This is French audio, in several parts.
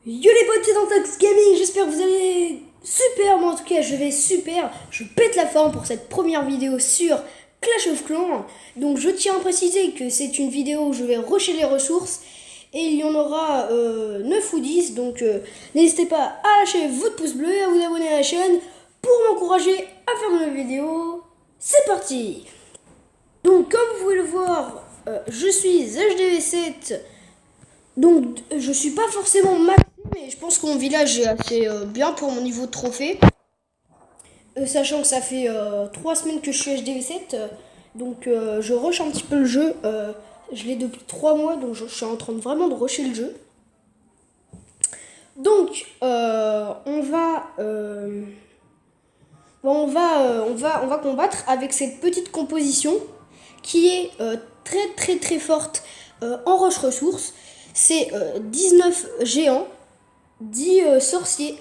Yo les potes, c'est Dantox Gaming, j'espère que vous allez super, moi en tout cas je vais super, je pète la forme pour cette première vidéo sur Clash of Clans. Donc je tiens à préciser que c'est une vidéo où je vais rusher les ressources et il y en aura 9 ou 10, donc n'hésitez pas à lâcher votre pouce bleu et à vous abonner à la chaîne pour m'encourager à faire de nouvelles vidéos. C'est parti. Donc comme vous pouvez le voir, je suis HDV7. Donc, je suis pas forcément max, mais je pense que mon village est assez bien pour mon niveau de trophée. Sachant que ça fait 3 semaines que je suis HDV7, donc je rush un petit peu le jeu. Je l'ai depuis 3 mois, donc je suis en train de vraiment de rusher le jeu. Donc, on va combattre avec cette petite composition qui est très forte en rush ressources. C'est 19 géants, 10 sorciers,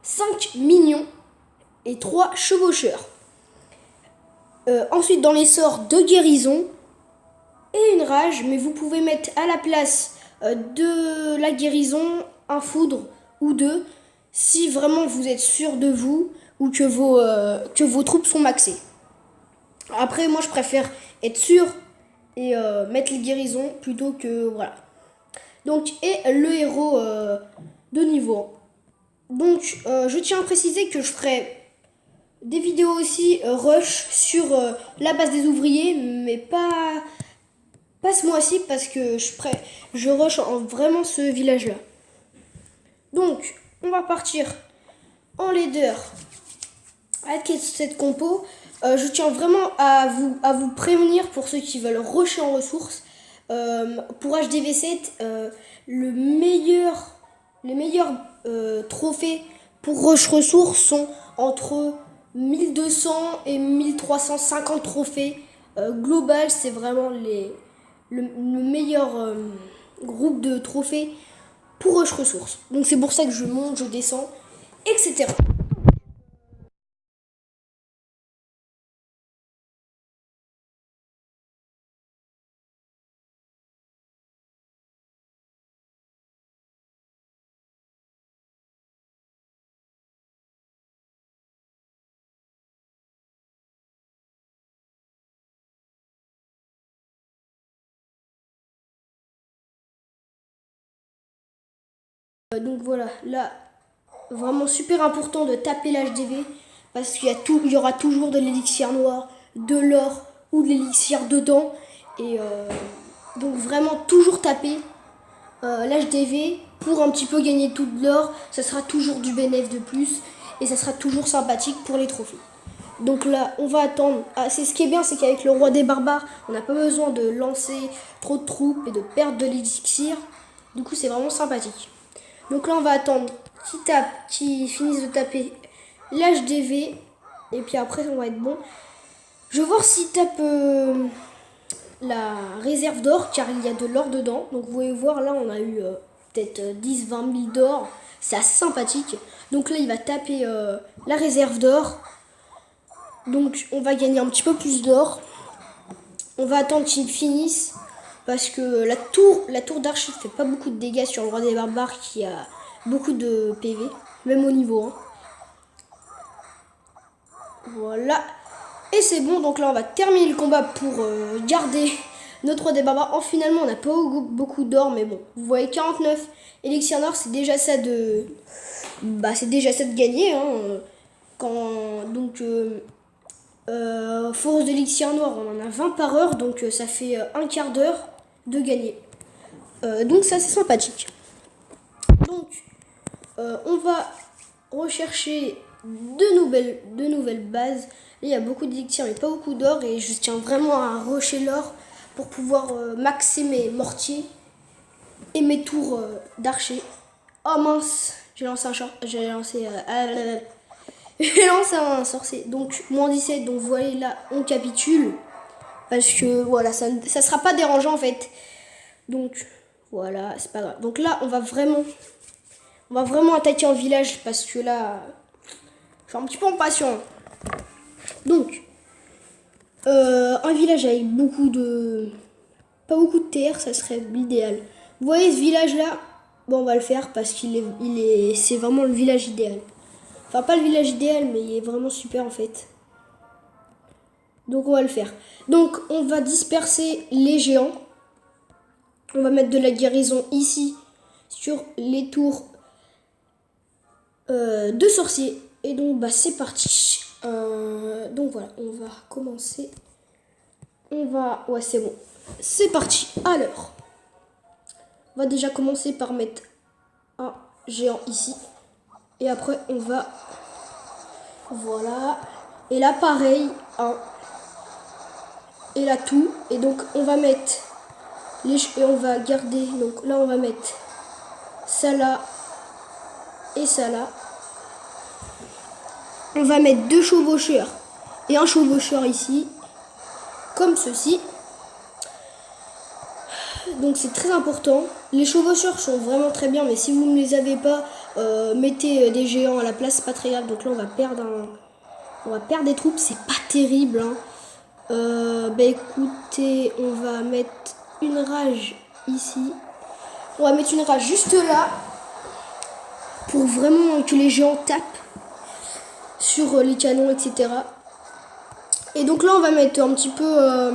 5 mignons et 3 chevaucheurs. Ensuite, dans les sorts, 2 guérisons et une rage, mais vous pouvez mettre à la place de la guérison un foudre ou deux si vraiment vous êtes sûr de vous ou que vos troupes sont maxées. Après, moi je préfère être sûr et mettre les guérisons plutôt que voilà. Donc, et le héros de niveau. Donc, je tiens à préciser que je ferai des vidéos aussi rush sur la base des ouvriers, mais pas ce mois-ci parce que je rush en vraiment ce village-là. Donc, on va partir en leader avec cette compo. Je tiens vraiment à vous prévenir pour ceux qui veulent rusher en ressources. Pour HDV7, les meilleurs trophées pour rush ressources sont entre 1200 et 1350 trophées. Global, c'est vraiment le meilleur groupe de trophées pour rush ressources. Donc c'est pour ça que je monte, je descends, etc. Donc voilà, là, vraiment super important de taper l'HDV parce il y aura toujours de l'élixir noir, de l'or ou de l'élixir dedans. Et donc vraiment toujours taper l'HDV pour un petit peu gagner tout de l'or. Ça sera toujours du bénéfice de plus et ça sera toujours sympathique pour les trophées. Donc là, on va attendre. Ah, c'est ce qui est bien, c'est qu'avec le roi des barbares, on n'a pas besoin de lancer trop de troupes et de perdre de l'élixir. Du coup, c'est vraiment sympathique. Donc là, on va attendre qu'ils finissent de taper l'HDV. Et puis après, on va être bon. Je vais voir s'ils tapent la réserve d'or, car il y a de l'or dedans. Donc vous pouvez voir, là, on a eu peut-être 10-20 000 d'or. C'est assez sympathique. Donc là, il va taper la réserve d'or. Donc on va gagner un petit peu plus d'or. On va attendre qu'ils finissent. Parce que la tour d'archi fait pas beaucoup de dégâts sur le roi des barbares qui a beaucoup de PV, même au niveau 1. Voilà. Et c'est bon, donc là on va terminer le combat pour garder notre roi des barbares. Finalement on n'a pas beaucoup d'or, mais bon, vous voyez 49 élixirs d'or, c'est déjà ça de... Bah c'est déjà ça de gagner. Hein. Donc force d'élixir noir, on en a 20 par heure, donc ça fait un quart d'heure de gagner. Donc ça c'est sympathique. Donc on va rechercher de nouvelles bases. Là, il y a beaucoup d'élixirs mais pas beaucoup d'or et je tiens vraiment à rusher l'or pour pouvoir maxer mes mortiers et mes tours d'archer. Oh mince, j'ai lancé un j'ai lancé j'ai lancé un sorcier. Donc moins 17, donc vous voyez là on capitule parce que voilà, ça sera pas dérangeant en fait. Donc voilà, c'est pas grave. Donc là, on va vraiment attaquer en village parce que là, je suis un petit peu impatient. Donc, un village avec pas beaucoup de terre, ça serait l'idéal. Vous voyez ce village là, Bon, on va le faire parce c'est vraiment le village idéal. Enfin, pas le village idéal, mais il est vraiment super en fait. Donc, on va le faire. Donc, on va disperser les géants. On va mettre de la guérison ici, sur les tours de sorciers. Et donc, bah, c'est parti. Donc, voilà, on va commencer. Ouais, c'est bon. C'est parti. Alors, on va déjà commencer par mettre un géant ici. Et après, on va... Voilà. Et là, pareil, un. Et là, tout. Et donc, on va mettre... Et on va garder... Donc là, on va mettre ça là et ça là. On va mettre 2 chevaucheurs et un chevaucheur ici. Comme ceci. Donc c'est très important. Les chevaucheurs sont vraiment très bien, mais si vous ne les avez pas, mettez des géants à la place, c'est pas très grave. Donc là on va perdre des troupes, c'est pas terrible. Hein. Bah écoutez, on va mettre une rage ici. On va mettre une rage juste là pour vraiment que les géants tapent sur les canons, etc. Et donc là on va mettre un petit peu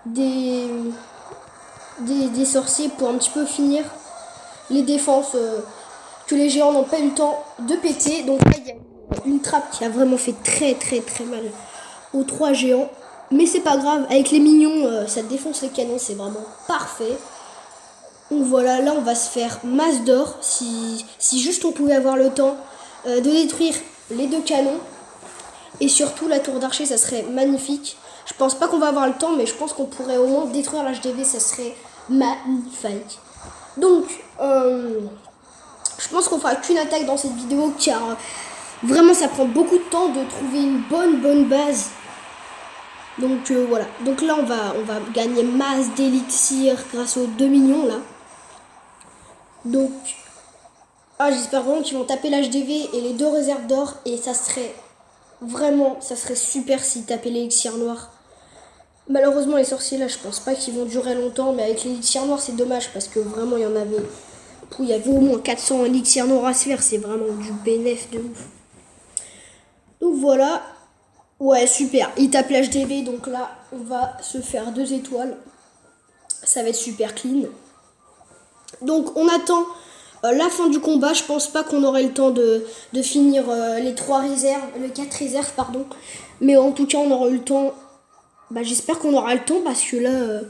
des sorciers pour un petit peu finir les défenses que les géants n'ont pas eu le temps de péter. Donc là il y a une trappe qui a vraiment fait très mal aux 3 géants, mais c'est pas grave, avec les minions ça défonce les canons, c'est vraiment parfait. Donc voilà, là on va se faire masse d'or si juste on pouvait avoir le temps de détruire les 2 canons et surtout la tour d'archer, ça serait magnifique. Je pense pas qu'on va avoir le temps, mais je pense qu'on pourrait au moins détruire l'HDV, ça serait magnifique. Donc, je pense qu'on fera qu'une attaque dans cette vidéo, car vraiment ça prend beaucoup de temps de trouver une bonne base. Donc voilà. Donc là on va gagner masse d'élixir grâce aux 2 millions là. Donc, j'espère vraiment qu'ils vont taper l'HDV et les 2 réserves d'or, et ça serait super s'ils tapaient l'élixir noir. Malheureusement les sorciers là je pense pas qu'ils vont durer longtemps, mais avec l'élixir noir c'est dommage parce que vraiment il y avait au moins 400 élixirs noirs à se faire, c'est vraiment du bénéf de ouf. Donc voilà, ouais super, il tape l'HDV, donc là on va se faire 2 étoiles, ça va être super clean. Donc on attend la fin du combat, je pense pas qu'on aurait le temps de finir les 4 réserves pardon, mais en tout cas on aura eu le temps. Bah, j'espère qu'on aura le temps parce que là,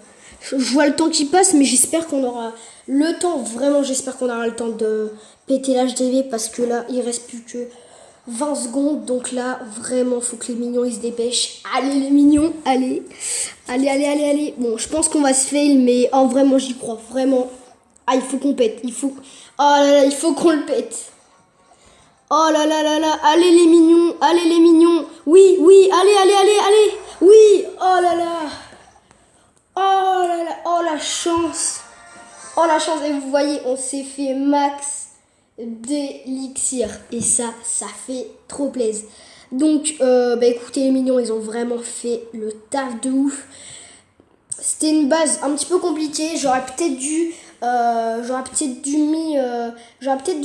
je vois le temps qui passe, mais j'espère qu'on aura le temps, vraiment j'espère qu'on aura le temps de péter l'HDV parce que là, il reste plus que 20 secondes. Donc là, vraiment, faut que les mignons, ils se dépêchent. Allez les mignons, allez. Bon, je pense qu'on va se fail, mais en vrai, moi j'y crois vraiment. Ah, il faut qu'on pète, oh là là, il faut qu'on le pète. Oh là là là là, allez les mignons, oui, allez, oui, oh là là, oh la chance, et vous voyez, on s'est fait max d'élixir, et ça fait trop plaisir. Donc, bah écoutez les mignons, ils ont vraiment fait le taf de ouf. C'était une base un petit peu compliquée, j'aurais peut-être dû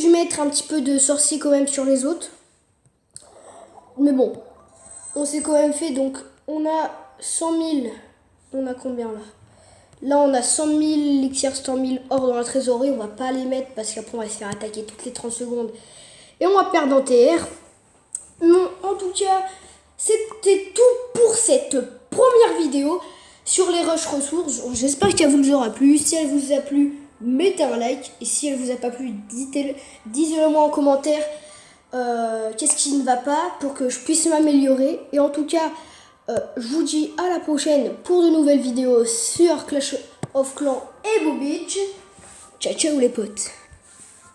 mettre un petit peu de sorcier quand même sur les autres. Mais bon, on s'est quand même fait, donc on a 100 000. On a combien là? Là on a 100 000 élixirs, 100 000 or dans la trésorerie, on va pas les mettre parce qu'après on va se faire attaquer toutes les 30 secondes. Et on va perdre en TR. Non, en tout cas, c'était tout pour cette première vidéo sur les rush ressources. J'espère qu'elle vous aura plu. Si elle vous a plu, mettez un like. Et si elle vous a pas plu, dites-le moi en commentaire. Qu'est-ce qui ne va pas pour que je puisse m'améliorer. Et en tout cas, je vous dis à la prochaine pour de nouvelles vidéos sur Clash of Clans et Boobage. Ciao ciao les potes.